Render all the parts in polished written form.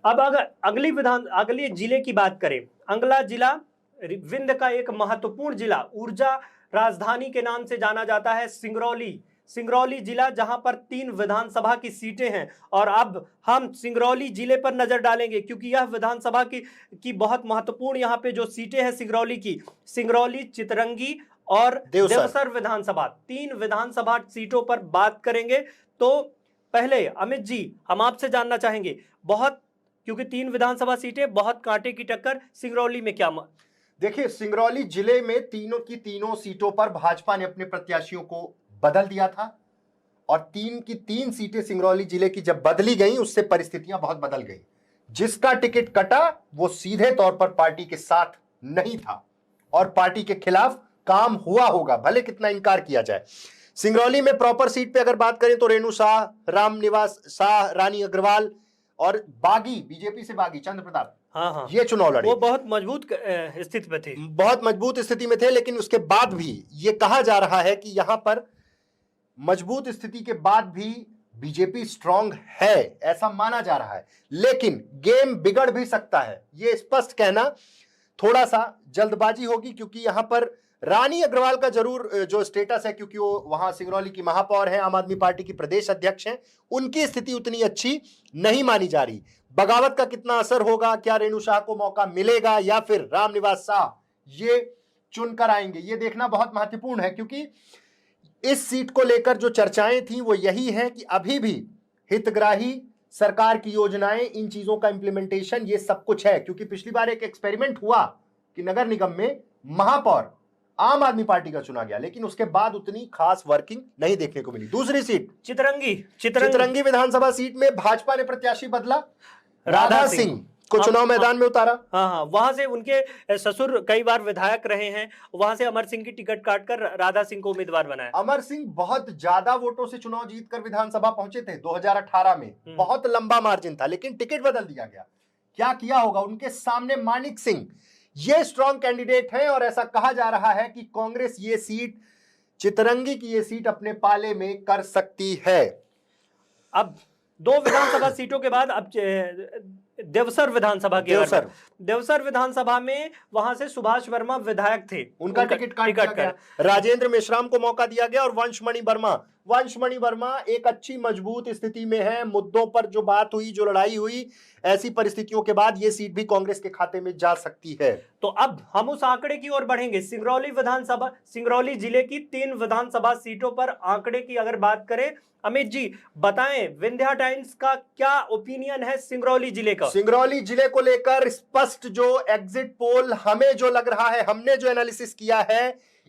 अब अगर अगली जिले की बात करें, अगला जिला विंध्य का एक महत्वपूर्ण जिला, ऊर्जा राजधानी के नाम से जाना जाता है, सिंगरौली जिला, जहां पर 3 विधानसभा की सीटें हैं। और अब हम सिंगरौली जिले पर नजर डालेंगे क्योंकि यह विधानसभा की बहुत महत्वपूर्ण यहाँ पे जो सीटें हैं सिंगरौली की, सिंगरौली, चितरंगी और देवसर विधानसभा, 3 विधानसभा सीटों पर बात करेंगे। तो पहले अमित जी, हम आपसे जानना चाहेंगे, क्योंकि 3 विधानसभा सीटें, बहुत कांटे की टक्कर, सिंगरौली में क्या? देखिए, सिंगरौली जिले में तीनों की तीनों सीटों पर भाजपा ने अपने प्रत्याशियों को बदल दिया था और 3 की 3 सीटें सिंगरौली जिले की जब बदली गई, उससे परिस्थितियां बहुत बदल गई। जिसका टिकट कटा वो सीधे तौर पर पार्टी के साथ नहीं था और पार्टी के खिलाफ काम हुआ होगा, भले कितना इनकार किया जाए। सिंगरौली में प्रॉपर सीट पे अगर बात करें तो रेणु शाह, रामनिवास शाह, रानी अग्रवाल और बागी, बीजेपी से बागी चंद्र प्रताप, हाँ, ये चुनाव लड़े। वो बहुत मजबूत स्थिति में थे, बहुत मजबूत स्थिति में थे, लेकिन उसके बाद भी ये कहा जा रहा है कि यहां पर मजबूत स्थिति के बाद भी बीजेपी स्ट्रांग है, ऐसा माना जा रहा है। लेकिन गेम बिगड़ भी सकता है, ये स्पष्ट कहना थोड़ा सा जल्दबाजी होगी, क्योंकि यहां पर रानी अग्रवाल का जरूर जो स्टेटस है, क्योंकि वो वहां सिंगरौली की महापौर हैं, आम आदमी पार्टी की प्रदेश अध्यक्ष हैं, उनकी स्थिति उतनी अच्छी नहीं मानी जा रही। बगावत का कितना असर होगा, क्या रेणु शाह को मौका मिलेगा या फिर रामनिवास शाह ये चुनकर आएंगे, ये देखना बहुत महत्वपूर्ण है। क्योंकि इस सीट को लेकर जो चर्चाएं थी वो यही है कि अभी भी हितग्राही सरकार की योजनाएं, इन चीजों का इंप्लीमेंटेशन, ये सब कुछ है। क्योंकि पिछली बार एक एक्सपेरिमेंट हुआ कि नगर निगम में महापौर आम आदमी पार्टी का चुना गया, लेकिन उसके बाद उतनी खास वर्किंग नहीं देखने को मिली। दूसरी सीट चितरंगी विधानसभा सीट में भाजपा ने प्रत्याशी बदला, राधा सिंह को चुनाव मैदान में उतारा। हाँ, वहां से उनके ससुर कई बार विधायक रहे हैं, वहां से अमर सिंह की टिकट काटकर राधा सिंह को उम्मीदवार बनाया। अमर सिंह बहुत ज्यादा वोटों से चुनाव जीतकर विधानसभा पहुंचे थे 2018 में, बहुत लंबा मार्जिन था, लेकिन टिकट बदल दिया गया। क्या किया होगा? उनके सामने मानिक सिंह, ये स्ट्रॉन्ग कैंडिडेट हैं और ऐसा कहा जा रहा है कि कांग्रेस ये सीट, चितरंगी की ये सीट अपने पाले में कर सकती है। अब 2 विधानसभा सीटों के बाद अब देवसर विधानसभा की, देवसर विधानसभा में वहां से सुभाष वर्मा विधायक थे, उनका टिकट काट गया। राजेंद्र मेश्राम को मौका दिया गया और वंशमणि वर्मा एक अच्छी मजबूत स्थिति में है। मुद्दों पर जो बात हुई, जो लड़ाई हुई, ऐसी परिस्थितियों के बाद ये सीट भी कांग्रेस के खाते में जा सकती है। तो अब हम उस आंकड़े की ओर बढ़ेंगे। सिंगरौली जिले की 3 विधानसभा सीटों पर आंकड़े की अगर बात करें, अमित जी बताएं, विंध्या टाइम्स का क्या ओपिनियन है सिंगरौली जिले का? सिंगरौली जिले को लेकर स्पष्ट जो एग्जिट पोल हमें जो लग रहा है, हमने जो एनालिसिस किया है,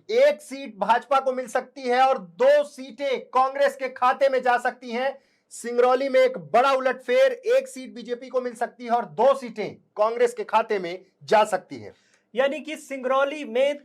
1 सीट भाजपा को मिल सकती है और 2 सीटें कांग्रेस के खाते में जा सकती हैं। सिंगरौली में एक बड़ा उलटफेर, 1 सीट बीजेपी को मिल सकती है और 2 सीटें कांग्रेस के खाते में जा सकती हैं। यानी कि सिंगरौली में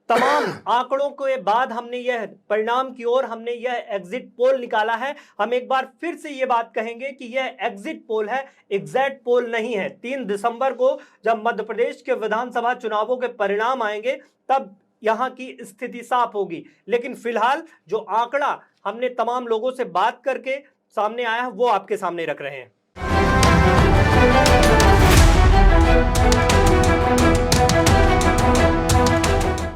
तमाम आंकड़ों के बाद हमने यह परिणाम की ओर हमने यह एग्जिट पोल निकाला है। हम एक बार फिर से यह बात कहेंगे कि यह एग्जिट पोल है, एग्जैक्ट पोल नहीं है। 3 दिसंबर को जब मध्य प्रदेश के विधानसभा चुनावों के परिणाम आएंगे तब यहां की स्थिति साफ होगी। लेकिन फिलहाल जो आंकड़ा हमने तमाम लोगों से बात करके सामने आया है वो आपके सामने रख रहे हैं।